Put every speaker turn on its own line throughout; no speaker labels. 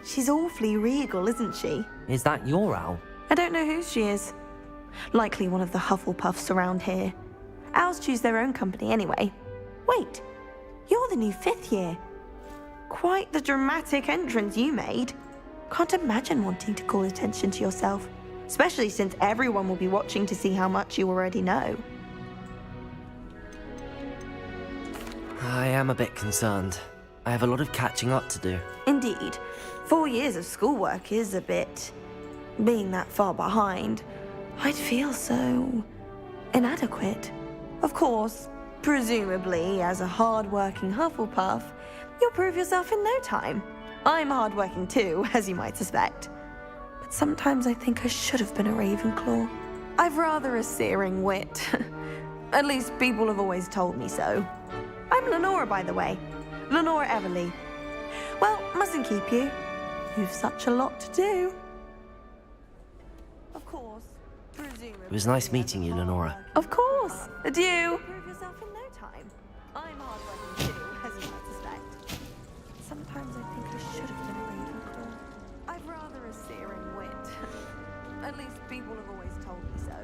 She's awfully regal, isn't she?
Is that your owl?
I don't know whose she is. Likely one of the Hufflepuffs around here. Owls choose their own company anyway. Wait, you're the new 5th year. Quite the dramatic entrance you made. Can't imagine wanting to call attention to yourself, especially since everyone will be watching to see how much you already know.
I am a bit concerned. I have a lot of catching up to do.
Indeed. 4 years of schoolwork is a bit... Being that far behind, I'd feel so... inadequate. Of course, presumably, as a hard-working Hufflepuff, you'll prove yourself in no time. I'm hard-working too, as you might suspect. But sometimes I think I should have been a Ravenclaw. I've rather a searing wit. At least people have always told me so. I'm Lenora, by the way. Lenora Everly. Well, mustn't keep you. You've such a lot to do. Of course, presumably...
It was nice meeting you, Lenora.
Of course. Adieu. Prove yourself in no time. I'm hard-working too, as you might suspect. Sometimes I think I should have been a Ravenclaw. I've rather a searing wit. At least people have always told me so.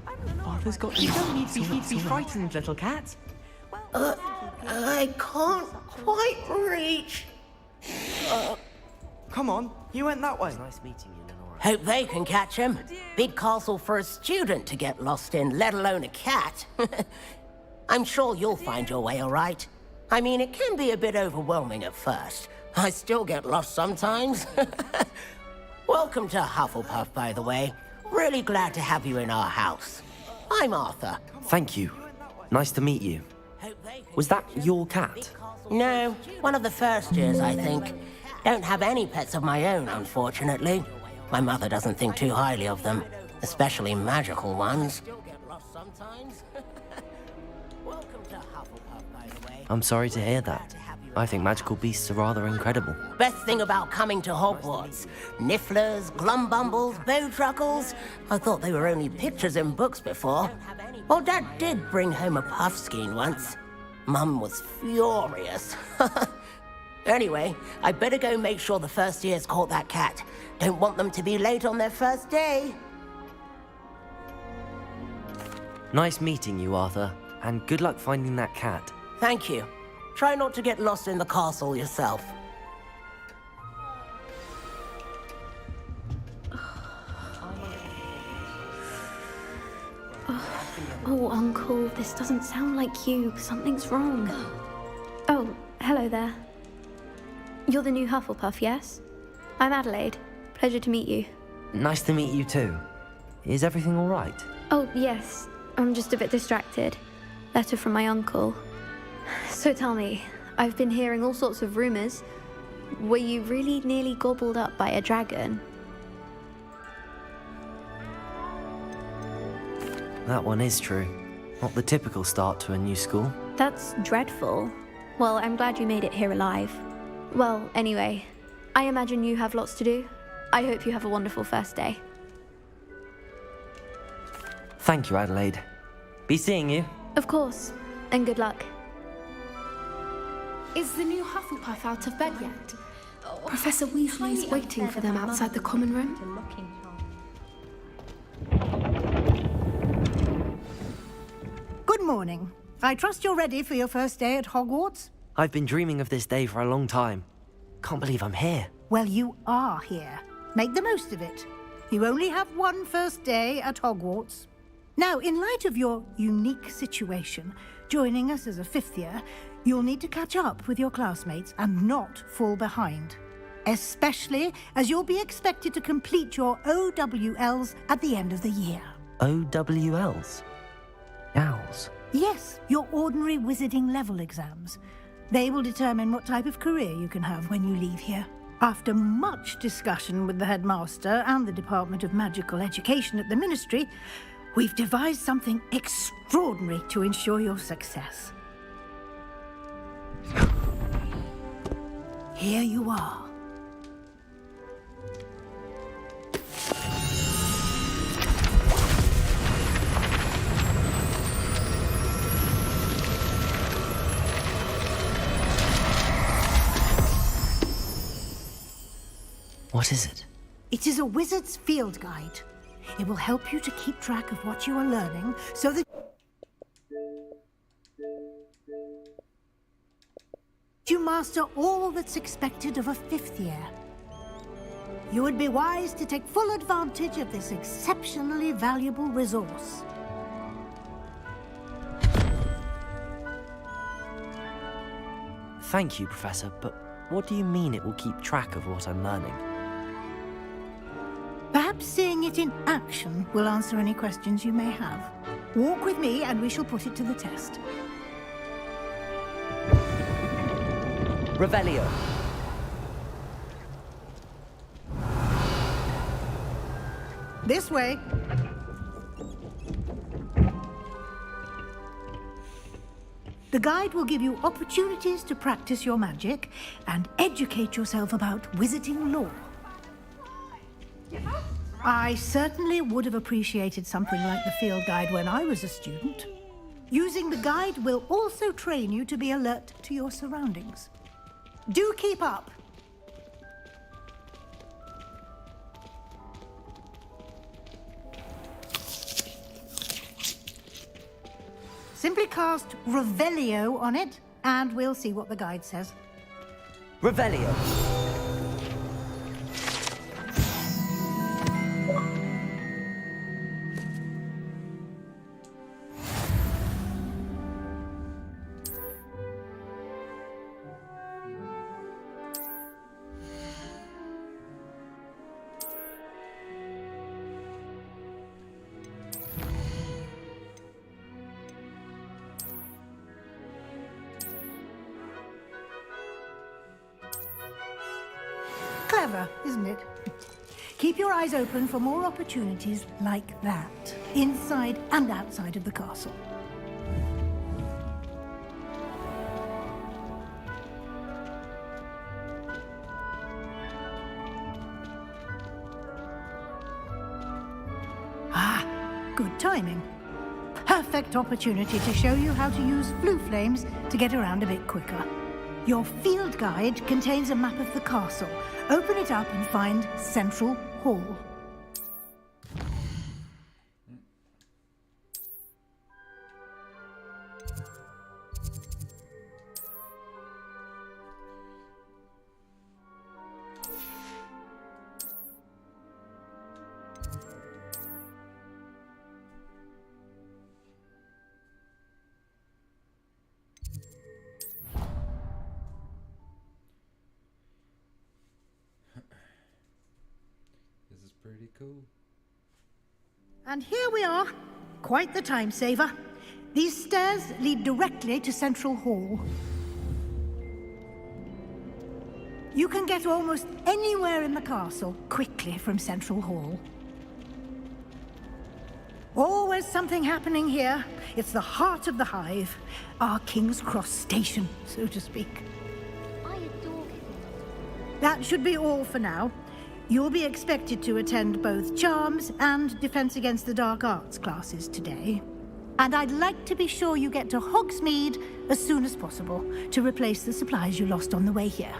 I'm Lenora.
Arthur's got you. Don't need to be frightened, little cat.
I can't quite reach.
Come on, you went that way.
It was nice meeting you, Lenora.
Hope they can catch him. Big castle for a student to get lost in, let alone a cat. I'm sure you'll find your way all right. I mean, it can be a bit overwhelming at first. I still get lost sometimes. Welcome to Hufflepuff, by the way. Really glad to have you in our house. I'm Arthur.
Thank you. Nice to meet you. Was that your cat?
No, one of the first years, I think. Don't have any pets of my own, unfortunately. My mother doesn't think too highly of them, especially magical ones.
I'm sorry to hear that. I think magical beasts are rather incredible.
Best thing about coming to Hogwarts. Nifflers, glumbumbles, bowtruckles. I thought they were only pictures in books before. Well, Dad did bring home a puffskein once. Mum was furious. Anyway, I better go make sure the first years caught that cat. Don't want them to be late on their first day.
Nice meeting you, Arthur. And good luck finding that cat.
Thank you. Try not to get lost in the castle yourself.
Oh, Uncle, this doesn't sound like you. Something's wrong. Oh, hello there. You're the new Hufflepuff, yes? I'm Adelaide. Pleasure to meet you.
Nice to meet you too. Is everything all right?
Oh, yes. I'm just a bit distracted. Letter from my uncle. So tell me, I've been hearing all sorts of rumors. Were you really nearly gobbled up by a dragon?
That one is true. Not the typical start to a new school.
That's dreadful. Well, I'm glad you made it here alive. Well, anyway, I imagine you have lots to do. I hope you have a wonderful first day.
Thank you, Adelaide. Be seeing you.
Of course, and good luck.
Is the new Hufflepuff out of bed yet? Professor Weasley is waiting for them outside the common room.
Good morning. I trust you're ready for your first day at Hogwarts?
I've been dreaming of this day for a long time. Can't believe I'm here.
Well, you are here. Make the most of it. You only have one first day at Hogwarts. Now, in light of your unique situation, joining us as a 5th year, you'll need to catch up with your classmates and not fall behind. Especially as you'll be expected to complete your OWLs at the end of the year.
OWLs? Owls?
Yes, your ordinary wizarding level exams. They will determine what type of career you can have when you leave here. After much discussion with the headmaster and the Department of Magical Education at the Ministry, we've devised something extraordinary to ensure your success. Here you are.
What is it?
It is a wizard's field guide. It will help you to keep track of what you are learning so that you master all that's expected of a 5th year. You would be wise to take full advantage of this exceptionally valuable resource.
Thank you, Professor, but what do you mean it will keep track of what I'm learning?
Perhaps seeing it in action will answer any questions you may have. Walk with me and we shall put it to the test.
Revelio.
This way. The guide will give you opportunities to practice your magic and educate yourself about wizarding lore. I certainly would have appreciated something like the field guide when I was a student. Using the guide will also train you to be alert to your surroundings. Do keep up! Simply cast Revelio on it, and we'll see what the guide says.
Revelio.
Clever, isn't it? Keep your eyes open for more opportunities like that, inside and outside of the castle. Ah, good timing. Perfect opportunity to show you how to use flue flames to get around a bit quicker. Your field guide contains a map of the castle. Open it up and find Central Hall.
This is pretty cool.
And here we are. Quite the time saver. These stairs lead directly to Central Hall. You can get almost anywhere in the castle quickly from Central Hall. Always something happening here. It's the heart of the hive. Our King's Cross station, so to speak.
I adore it.
That should be all for now. You'll be expected to attend both Charms and Defense Against the Dark Arts classes today. And I'd like to be sure you get to Hogsmeade as soon as possible to replace the supplies you lost on the way here.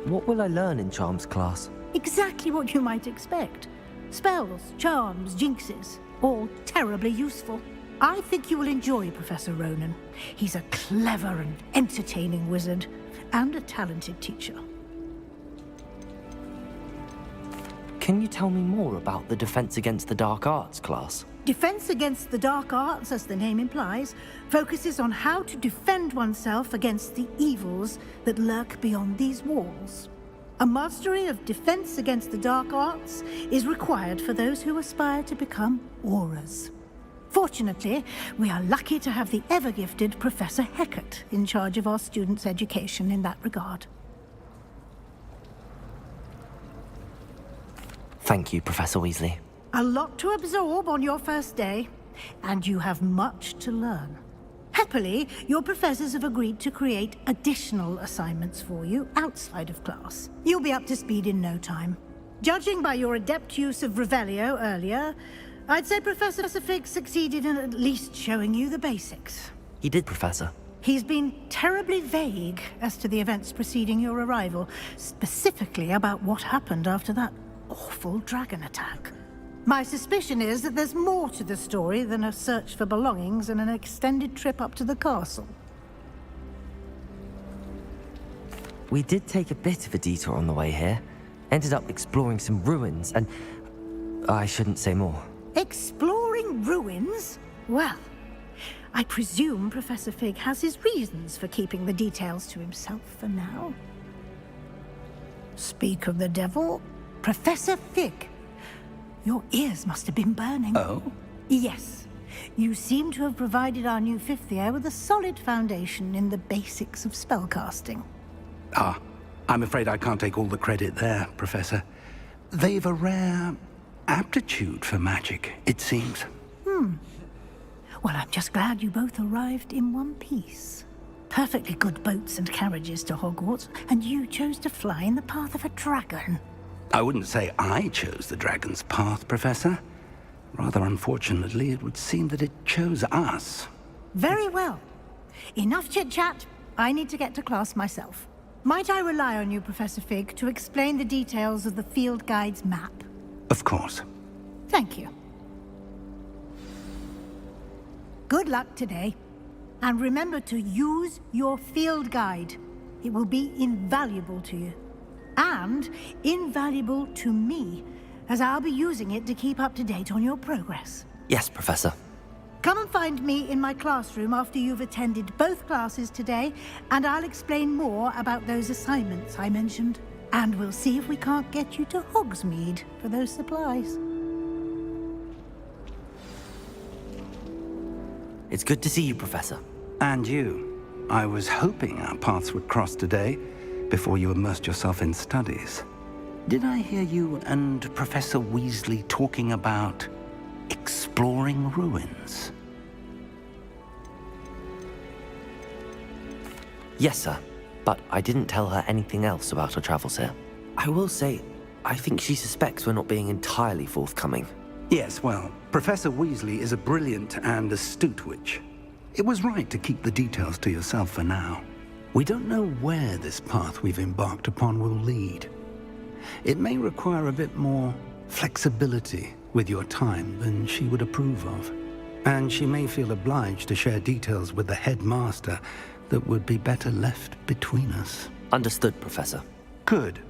What will I learn in Charms class?
Exactly what you might expect. Spells, charms, jinxes, all terribly useful. I think you will enjoy Professor Ronan. He's a clever and entertaining wizard, and a talented teacher.
Can you tell me more about the Defense Against the Dark Arts class?
Defense Against the Dark Arts, as the name implies, focuses on how to defend oneself against the evils that lurk beyond these walls. A mastery of Defense Against the Dark Arts is required for those who aspire to become auras. Fortunately, we are lucky to have the ever-gifted Professor Hecat in charge of our students' education in that regard.
Thank you, Professor Weasley.
A lot to absorb on your first day, and you have much to learn. Happily, your professors have agreed to create additional assignments for you outside of class. You'll be up to speed in no time. Judging by your adept use of Revelio earlier, I'd say Professor Fig succeeded in at least showing you the basics.
He did, Professor.
He's been terribly vague as to the events preceding your arrival, specifically about what happened after that awful dragon attack. My suspicion is that there's more to the story than a search for belongings and an extended trip up to the castle.
We did take a bit of a detour on the way here. Ended up exploring some ruins, and I shouldn't say more.
Exploring ruins? Well, I presume Professor Fig has his reasons for keeping the details to himself for now. Speak of the devil, Professor Fig. Your ears must have been burning.
Oh?
Yes. You seem to have provided our new fifth year with a solid foundation in the basics of spellcasting.
Ah, I'm afraid I can't take all the credit there, Professor. They've a rare aptitude for magic, it seems.
Well, I'm just glad you both arrived in one piece. Perfectly good boats and carriages to Hogwarts, and you chose to fly in the path of a dragon.
I wouldn't say I chose the dragon's path, Professor. Rather unfortunately, it would seem that it chose us.
Very well. Enough chit-chat. I need to get to class myself. Might I rely on you, Professor Fig, to explain the details of the field guide's map?
Of course.
Thank you. Good luck today. And remember to use your field guide. It will be invaluable to you. And invaluable to me, as I'll be using it to keep up to date on your progress.
Yes, Professor.
Come and find me in my classroom after you've attended both classes today, and I'll explain more about those assignments I mentioned. And we'll see if we can't get you to Hogsmeade for those supplies.
It's good to see you, Professor.
And you. I was hoping our paths would cross today, before you immersed yourself in studies. Did I hear you and Professor Weasley talking about exploring ruins?
Yes, sir. But I didn't tell her anything else about our travels here. I will say, I think she suspects we're not being entirely forthcoming.
Yes, well, Professor Weasley is a brilliant and astute witch. It was right to keep the details to yourself for now. We don't know where this path we've embarked upon will lead. It may require a bit more flexibility with your time than she would approve of. And she may feel obliged to share details with the headmaster that would be better left between us.
Understood, Professor.
Good.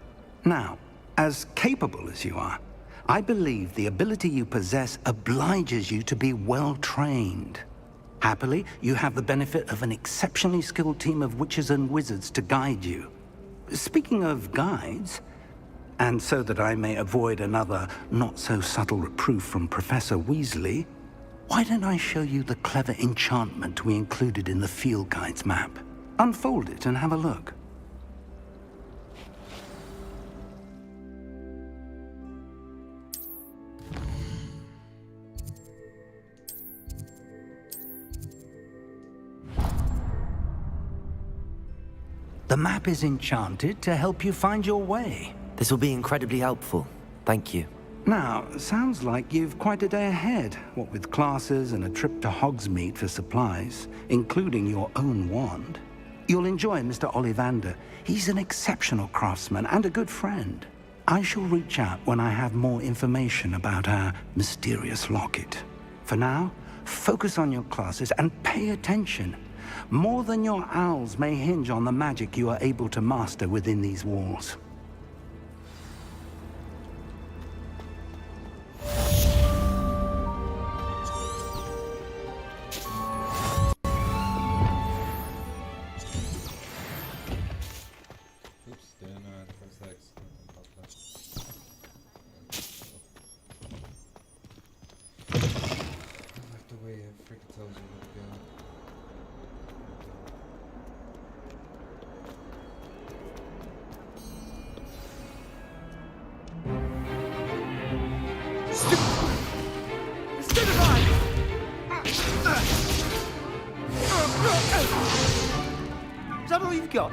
Now, as capable as you are, I believe the ability you possess obliges you to be well trained. Happily, you have the benefit of an exceptionally skilled team of witches and wizards to guide you. Speaking of guides, and so that I may avoid another not-so-subtle reproof from Professor Weasley, why don't I show you the clever enchantment we included in the field guide's map? Unfold it and have a look. The map is enchanted to help you find your way.
This will be incredibly helpful. Thank you.
Now, sounds like you've quite a day ahead, what with classes and a trip to Hogsmeade for supplies, including your own wand. You'll enjoy Mr. Ollivander. He's an exceptional craftsman and a good friend. I shall reach out when I have more information about our mysterious locket. For now, focus on your classes and pay attention. More than your owls may hinge on the magic you are able to master within these walls.
Oops, didn't press X. I like the way it freaking tells you where to go.
Is that all you've got?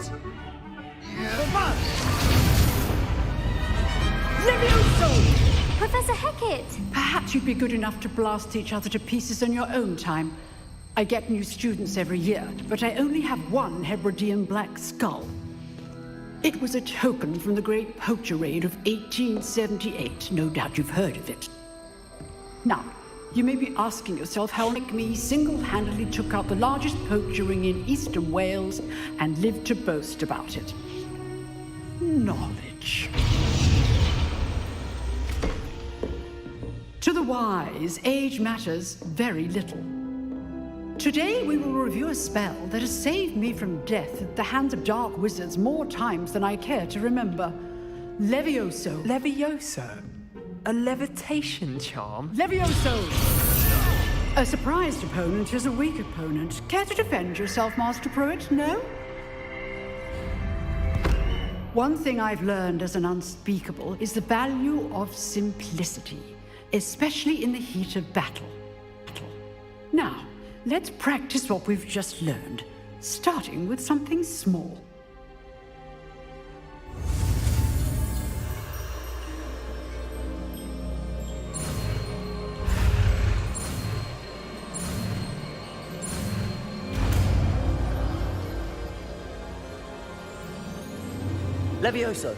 Professor Hecat!
Perhaps you'd be good enough to blast each other to pieces on your own time. I get new students every year, but I only have one Hebridean black skull. It was a token from the Great Poacher Raid of 1878. No doubt you've heard of it. Now, you may be asking yourself how, like me, single-handedly took out the largest poacher ring in eastern Wales and lived to boast about it. Knowledge. To the wise, age matters very little. Today we will review a spell that has saved me from death at the hands of dark wizards more times than I care to remember. Levioso.
Levioso? A levitation charm?
Levioso! A surprised opponent is a weak opponent. Care to defend yourself, Master Pruitt? No? One thing I've learned as an unspeakable is the value of simplicity, especially in the heat of battle. Now, let's practice what we've just learned, starting with something small.
Levioso.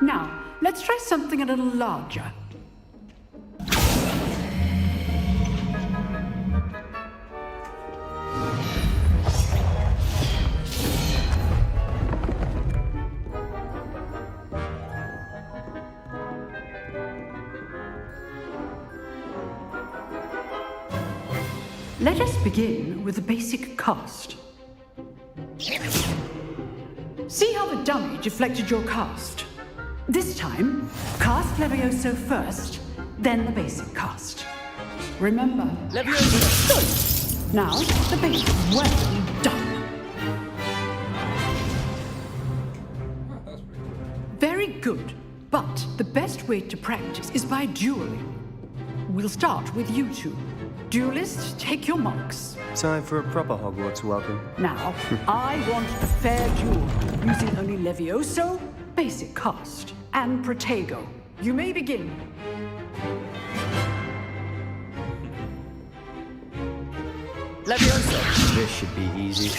Now, let's try something a little larger. Let us begin with the basic cast. See how the dummy deflected your cast? This time, cast Levioso first, then the basic cast. Remember, Levioso! Good! Now, the basic. Well done! Very good, but the best way to practice is by dueling. We'll start with you two. Duelists, take your marks.
Time for a proper Hogwarts welcome.
Now, I want a fair duel, using only Levioso, basic cast, and Protego. You may begin.
Levioso.
This should be easy.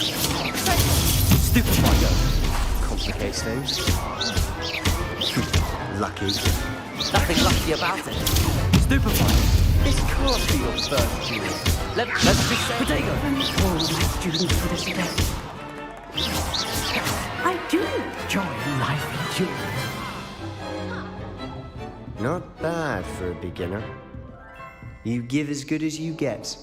Stupefied. Complicates things. Lucky.
Nothing lucky about it. Stupefied. This can't be your first duel. Let's just say... Protego.
All my students for this event. I do enjoy lively dueling.
Not bad for a beginner. You give as good as you get.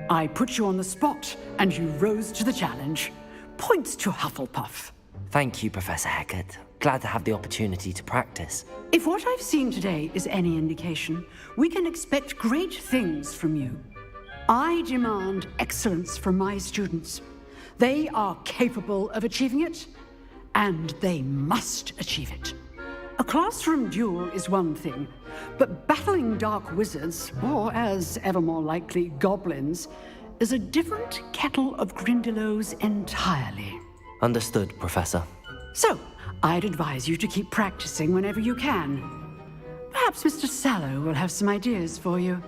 I put you on the spot, and you rose to the challenge. Points to Hufflepuff.
Thank you, Professor Hecat. Glad to have the opportunity to practice.
If what I've seen today is any indication, we can expect great things from you. I demand excellence from my students. They are capable of achieving it, and they must achieve it. A classroom duel is one thing, but battling dark wizards, or as ever more likely, goblins, is a different kettle of Grindylows entirely.
Understood, Professor.
So, I'd advise you to keep practicing whenever you can. Perhaps Mr. Sallow will have some ideas for you.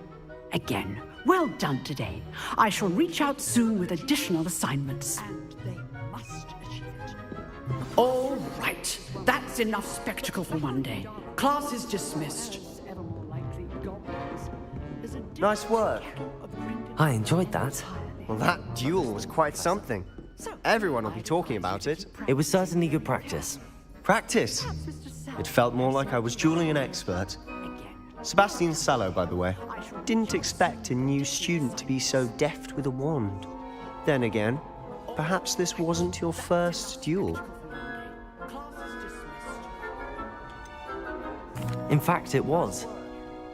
Again, well done today. I shall reach out soon with additional assignments. And they must achieve it. All right, that's enough spectacle for one day. Class is dismissed.
Nice work.
I enjoyed that.
Well, that duel was quite something. Everyone will be talking about it.
It was certainly good practice.
Practice? It felt more like I was dueling an expert. Sebastian Sallow, by the way. Didn't expect a new student to be so deft with a wand. Then again, perhaps this wasn't your first duel.
In fact, it was.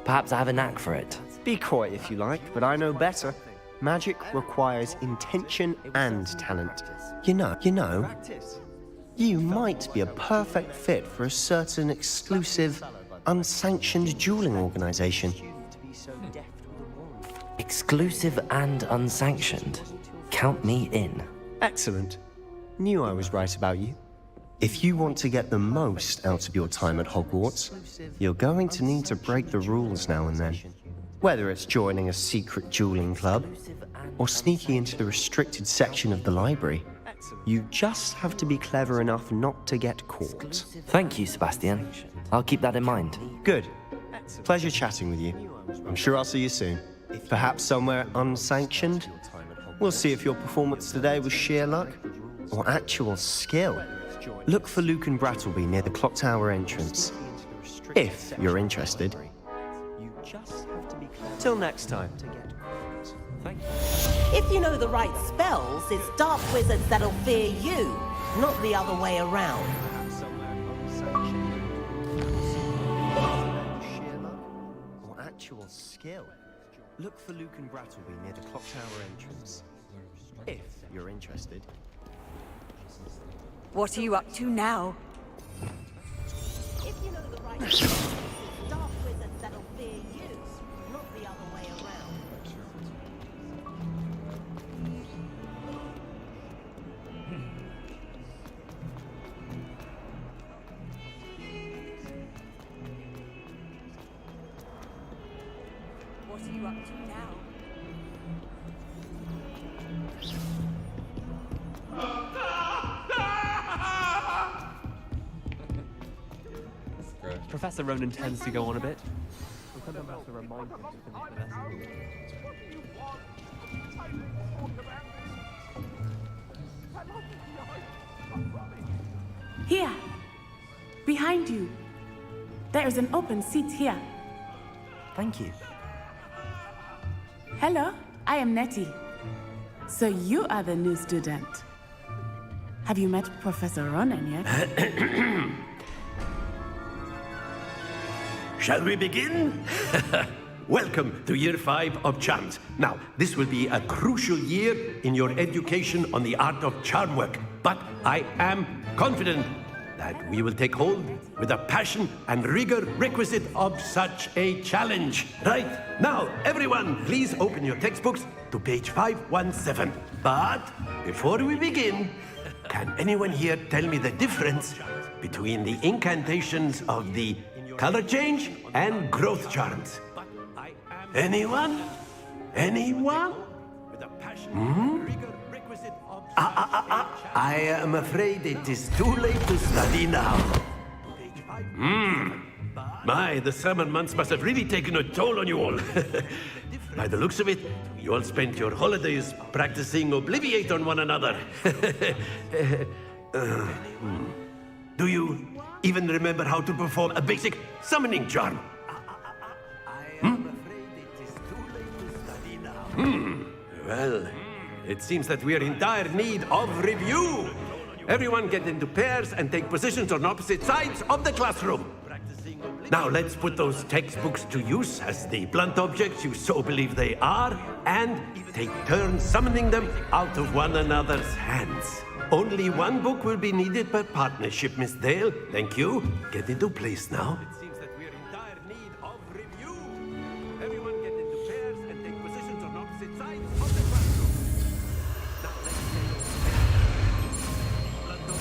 Perhaps I have a knack for it.
Be coy if you like, but I know better. Magic requires intention and talent. You know, you might be a perfect fit for a certain exclusive, unsanctioned dueling organization.
Exclusive and unsanctioned. Count me in.
Excellent. Knew I was right about you. If you want to get the most out of your time at Hogwarts, you're going to need to break the rules now and then. Whether it's joining a secret dueling club, or sneaking into the restricted section of the library, you just have to be clever enough not to get caught.
Thank you, Sebastian. I'll keep that in mind.
Good. Pleasure chatting with you. I'm sure I'll see you soon. Perhaps somewhere unsanctioned? We'll see if your performance today was sheer luck or actual skill. Look for Luke and Brattleby near the clock tower entrance. If you're interested. Till next time.
If you know the right spells, it's dark wizards that'll fear you, not the other way around.
Or actual skill. Look for Luke and Brattleby near the clock tower entrance. If you're interested.
What are you up to now?
If you know the right spells, it's dark wizards that'll fear you, not the other way around.
What are you up to now?
Professor Ronan tends to go on a bit. We'll come back to remind him to finish the lesson.
Here, behind you. There is an open seat here.
Thank you.
Hello, I am Nettie. So you are the new student. Have you met Professor Ronan yet?
Shall we begin? Welcome to Year 5 of Charms. Now, this will be a crucial year in your education on the art of charm work, but I am confident that we will take hold with the passion and rigor requisite of such a challenge. Right, now, everyone, please open your textbooks to page 517. But before we begin, can anyone here tell me the difference between the incantations of the color change and growth charms? Anyone? Anyone? I am afraid it is too late to study now. My, the summer months must have really taken a toll on you all. By the looks of it, you all spent your holidays practicing Obliviate on one another. Do you even remember how to perform a basic summoning charm? Well, it seems that we are in dire need of review. Everyone get into pairs and take positions on opposite sides of the classroom. Now let's put those textbooks to use as the blunt objects you so believe they are, and take turns summoning them out of one another's hands. Only one book will be needed per partnership, Miss Dale. Thank you. Get into place now. It seems that we are in dire need of review. Everyone get into pairs and take positions on opposite sides of the classroom. Now let's take those blunt objects they are, and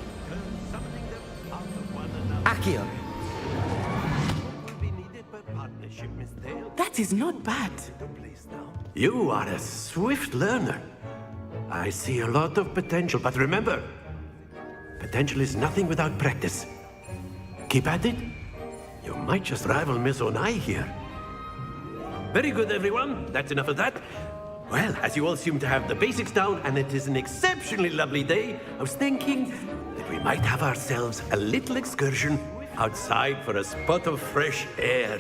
take turns summoning them out of one another.
Accio!
Will be needed per partnership, Miss Dale.
That is not bad.
You are a swift learner. I see a lot of potential, but remember, potential is nothing without practice. Keep at it. You might just rival Miss Onai here. Very good, everyone. That's enough of that. Well, as you all seem to have the basics down, and it is an exceptionally lovely day, I was thinking that we might have ourselves a little excursion outside for a spot of fresh air.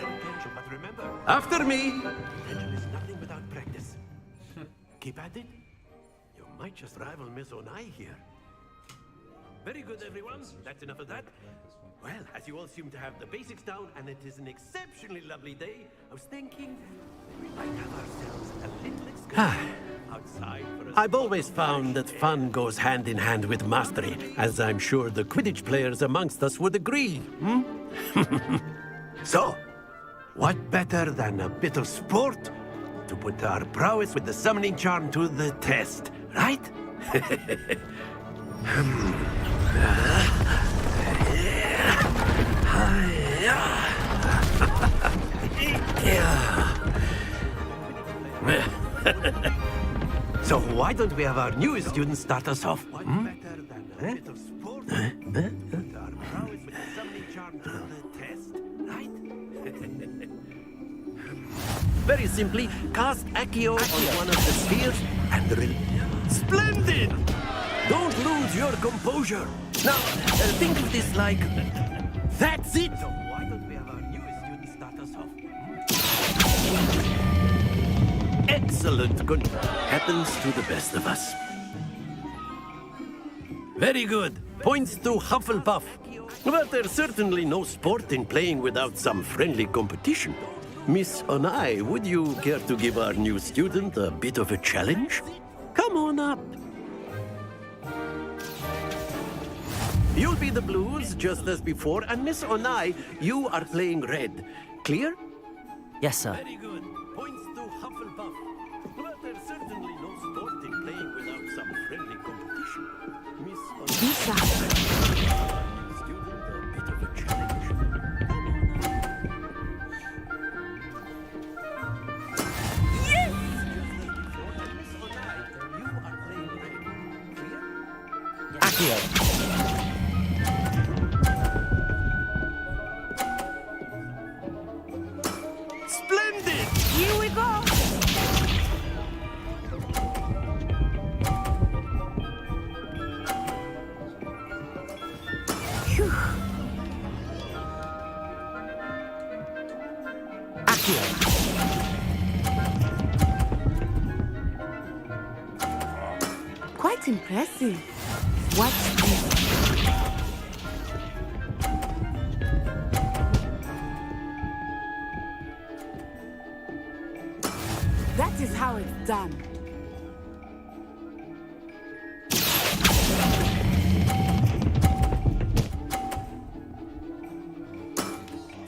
After me. Potential is nothing without practice. Keep at it. You might just rival Miss Onai here. Very good, everyone. That's enough of that. Well, as you all seem to have the basics down, and it is an exceptionally lovely day, I was thinking that we might have ourselves a little excursion outside for a... I've always found that fun goes hand in hand with mastery, as I'm sure the Quidditch players amongst us would agree. So, What better than a bit of sport to put our prowess with the summoning charm to the test, right? So why don't we have our newest student start us off? Hmm? Very simply, cast Accio on one of the spheres and Splendid! Don't lose your composure. Now, think of this like... That's it! So why don't we have our newest student start us off? Excellent. Good. Happens to the best of us. Very good. Points to Hufflepuff. But there's certainly no sport in playing without some friendly competition. Miss Onai, would you care to give our new student a bit of a challenge? Come on up. You'll be the blues, just as before, and Miss Onai, you are playing red. Clear?
Yes, sir.
Very good. Points to Hufflepuff. But there's certainly no sport in playing without some friendly competition. Miss Onai. Student, a bit of a challenge.
Accio.
Splendid!
Here we go! Phew.
Accio.
Quite impressive. What's this? That is how it's done.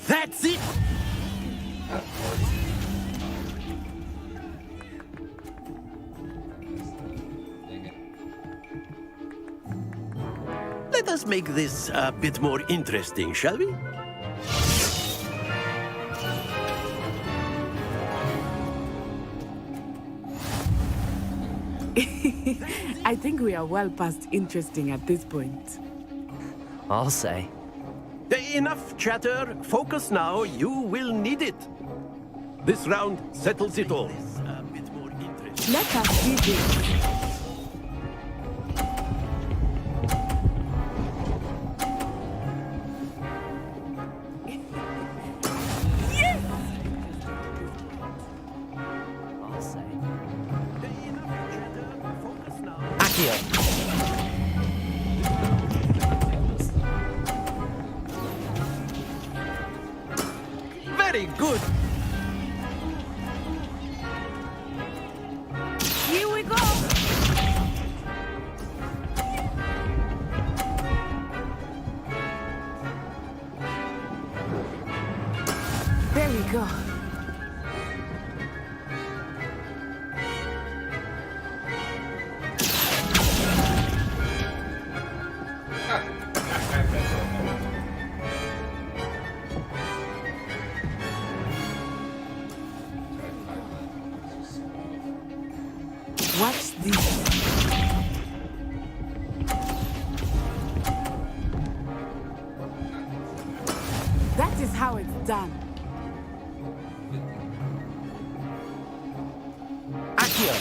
That's it! Let us make this a bit more interesting, shall we?
I think we are well past interesting at this point.
I'll say.
Enough chatter. Focus now. You will need it. This round settles it all.
Let us see this.
I'll say.
Accio. Very good.
Here we go!
There we go. Watch this. That is how it's done.
Accio.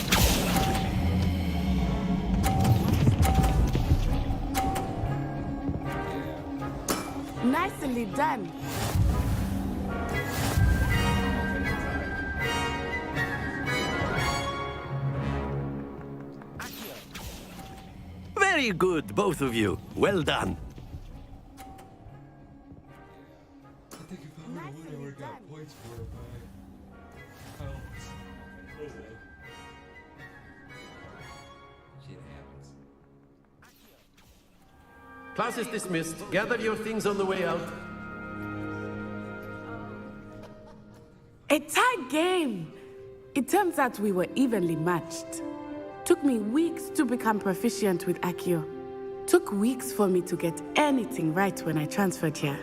Nicely done.
Very good, both of you. Well done.
I think if I would have won, I would have got points for it, but I don't. Shit happens.
Class is dismissed. Gather your things on the way out.
A tight game! It turns out we were evenly matched. Took me weeks to become proficient with Accio. Took weeks for me to get anything right when I transferred here.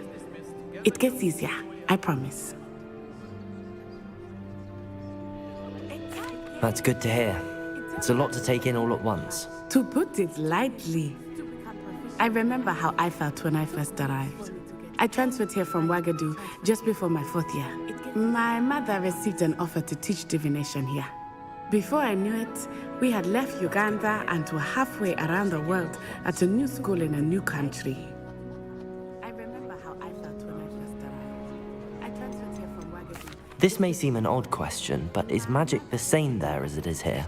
It gets easier, I promise.
That's good to hear. It's a lot to take in all at once.
To put it lightly, I remember how I felt when I first arrived. I transferred here from Ouagadougou just before my 4th year. My mother received an offer to teach divination here. Before I knew it, we had left Uganda and were halfway around the world at a new school in a new country. I remember how I felt when I first arrived. I transferred here from Ouagadougou.
This may seem an odd question, but is magic the same there as it is here?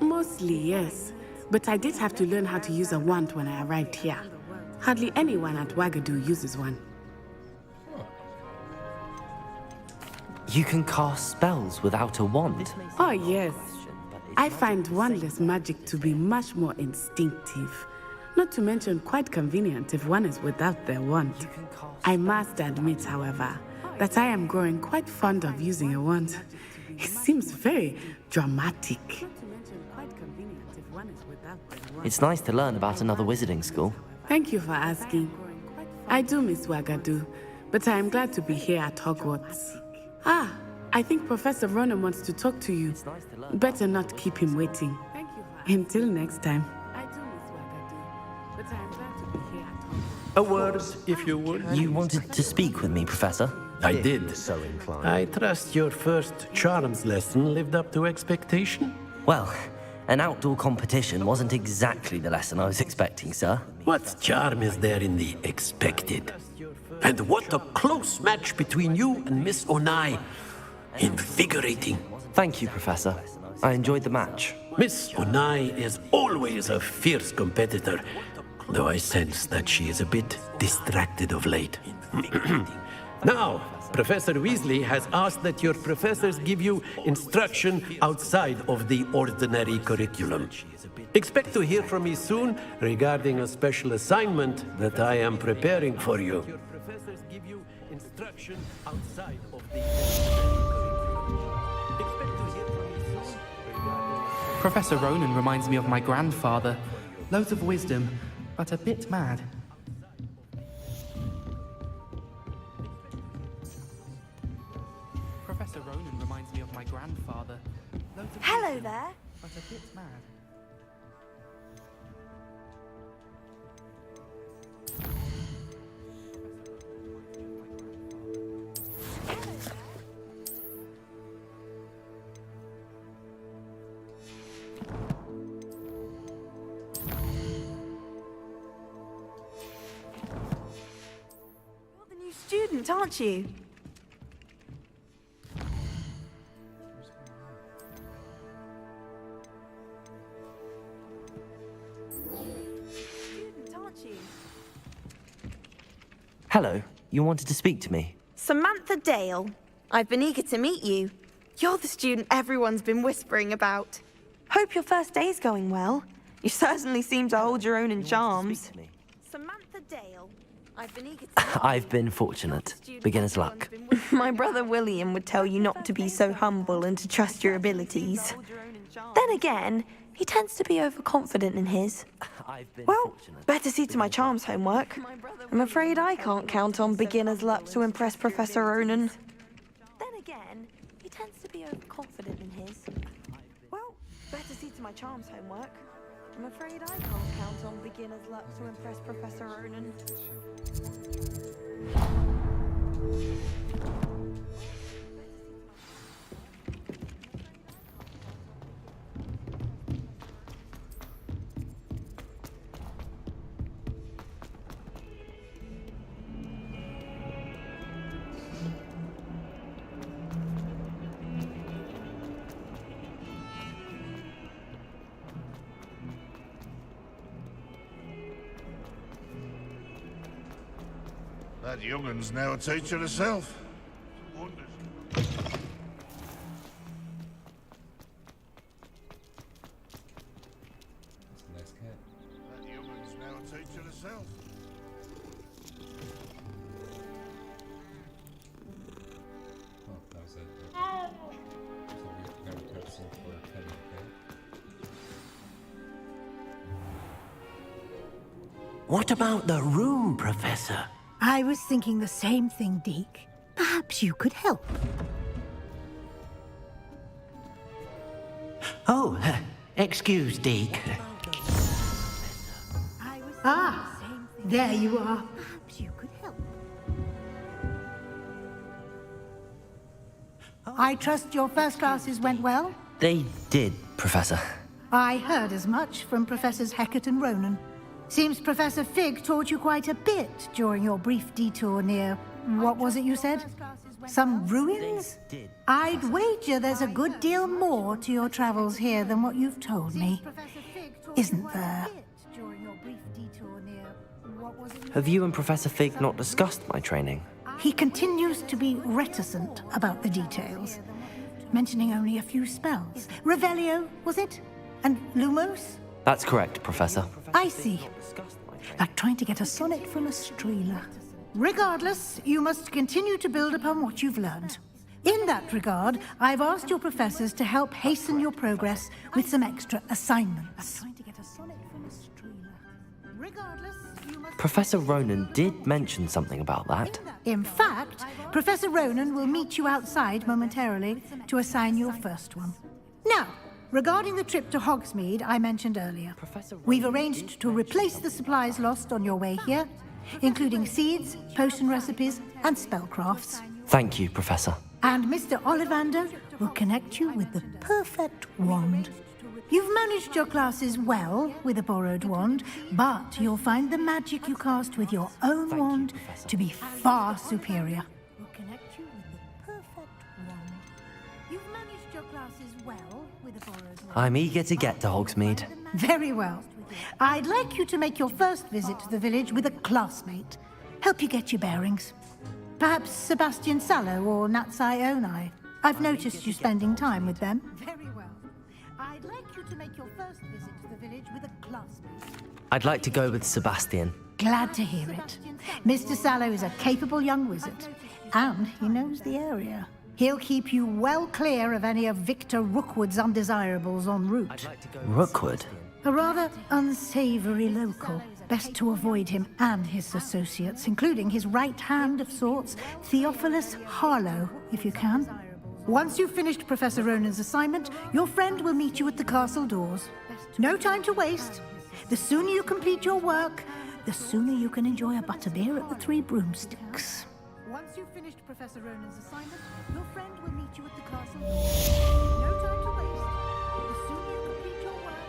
Mostly, yes. But I did have to learn how to use a wand when I arrived here. Hardly anyone at Ouagadougou uses one.
You can cast spells without a wand?
Oh, yes. I find wandless magic to be much more instinctive. Not to mention quite convenient if one is without their wand. I must admit, however, that I am growing quite fond of using a wand. It seems very dramatic.
It's nice to learn about another wizarding school.
Thank you for asking. I do miss Ouagadougou, but I am glad to be here at Hogwarts. Ah, I think Professor Ronan wants to talk to you. Better not keep him waiting. Until next time. I do miss Ouagadougou, but I am glad to be here at Hogwarts.
A word, if you would.
You wanted to speak with me, Professor?
I did. So inclined. I trust your first charms lesson lived up to expectation?
Well, an outdoor competition wasn't exactly the lesson I was expecting, sir.
What charm is there in the expected? And what a close match between you and Miss Onai. Invigorating.
Thank you, Professor. I enjoyed the match.
Miss Onai is always a fierce competitor, though I sense that she is a bit distracted of late. Now, Professor Weasley has asked that your professors give you instruction outside of the ordinary curriculum. Expect to hear from me soon regarding a special assignment that I am preparing for you. Your professors give you instruction outside of the Expect to hear from me soon regarding...
Professor Ronan reminds me of my grandfather. Loads of wisdom, but a bit mad. Professor Ronan reminds me of my grandfather. Loads of
Hello
wisdom,
there.
but a bit mad.
You're the new student, aren't you?
Hello, you wanted to speak to me?
Samantha Dale. I've been eager to meet you. You're the student everyone's been whispering about. Hope your first day's going well. You certainly seem to hold your own in charms. Samantha Dale. I've been eager to
I've been fortunate. Beginner's luck.
My brother William would tell you not to be so humble and to trust your abilities. Then again, he tends to be overconfident in his. Well, better see to my charms homework. I'm afraid I can't count on beginner's luck to impress Professor Ronan. Then again, he tends to be overconfident in his. Well, better see to my charms homework. I'm afraid I can't count on beginner's luck to impress Professor Ronan.
That young'un's now a teacher herself.
Next cat.
That young'un's now a teacher herself.
Oh, that was it.
What about the room, Professor?
I was thinking the same thing, Deke. Perhaps you could help.
Oh, excuse, Deke.
Ah, there you are. Perhaps you could help. I trust your first classes went well?
They did, Professor.
I heard as much from Professors Hecat and Ronan. Seems Professor Fig taught you quite a bit during your brief detour near... what was it you said? Some ruins? I'd wager there's a good deal more to your travels here than what you've told me. Isn't there?
Have you and Professor Fig not discussed my training?
He continues to be reticent about the details, mentioning only a few spells. Revelio, was it? And Lumos?
That's correct, Professor.
I see. Like trying to get a sonnet from a streeler. Regardless, you must continue to build upon what you've learned. In that regard, I've asked your professors to help hasten your progress with some extra assignments.
Professor Ronan did mention something about that.
In fact, Professor Ronan will meet you outside momentarily to assign your first one. Now, regarding the trip to Hogsmeade I mentioned earlier, we've arranged to replace the supplies lost on your way here, including seeds, potion recipes, and spellcrafts.
Thank you, Professor.
And Mr. Ollivander will connect you with the perfect wand. You've managed your classes well with a borrowed wand, but you'll find the magic you cast with your own wand to be far superior. We'll connect you with the perfect wand. You've managed your classes well with a borrowed wand.
I'm eager to get to Hogsmeade.
Very well. I'd like you to make your first visit to the village with a classmate. Help you get your bearings. Perhaps Sebastian Sallow or Natsai Onai. I've noticed you spending time with them. Very well. I'd like you to make your first visit to the village with a classmate.
I'd like to go with Sebastian.
Glad to hear it. Mr. Sallow is a capable young wizard, and he knows the area. He'll keep you well clear of any of Victor Rookwood's undesirables en route.
Rookwood?
A rather unsavory local. Best to avoid him and his associates, including his right hand of sorts, Theophilus Harlow, if you can. Once you've finished Professor Ronan's assignment, your friend will meet you at the castle doors. No time to waste. The sooner you complete your work, the sooner you can enjoy a butterbeer at the Three Broomsticks. Once you've finished Professor Ronan's assignment, your friend will meet you at the castle doors. No time to waste. The sooner you complete your work,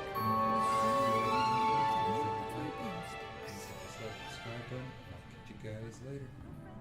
Subscribe button. I'll catch you guys later.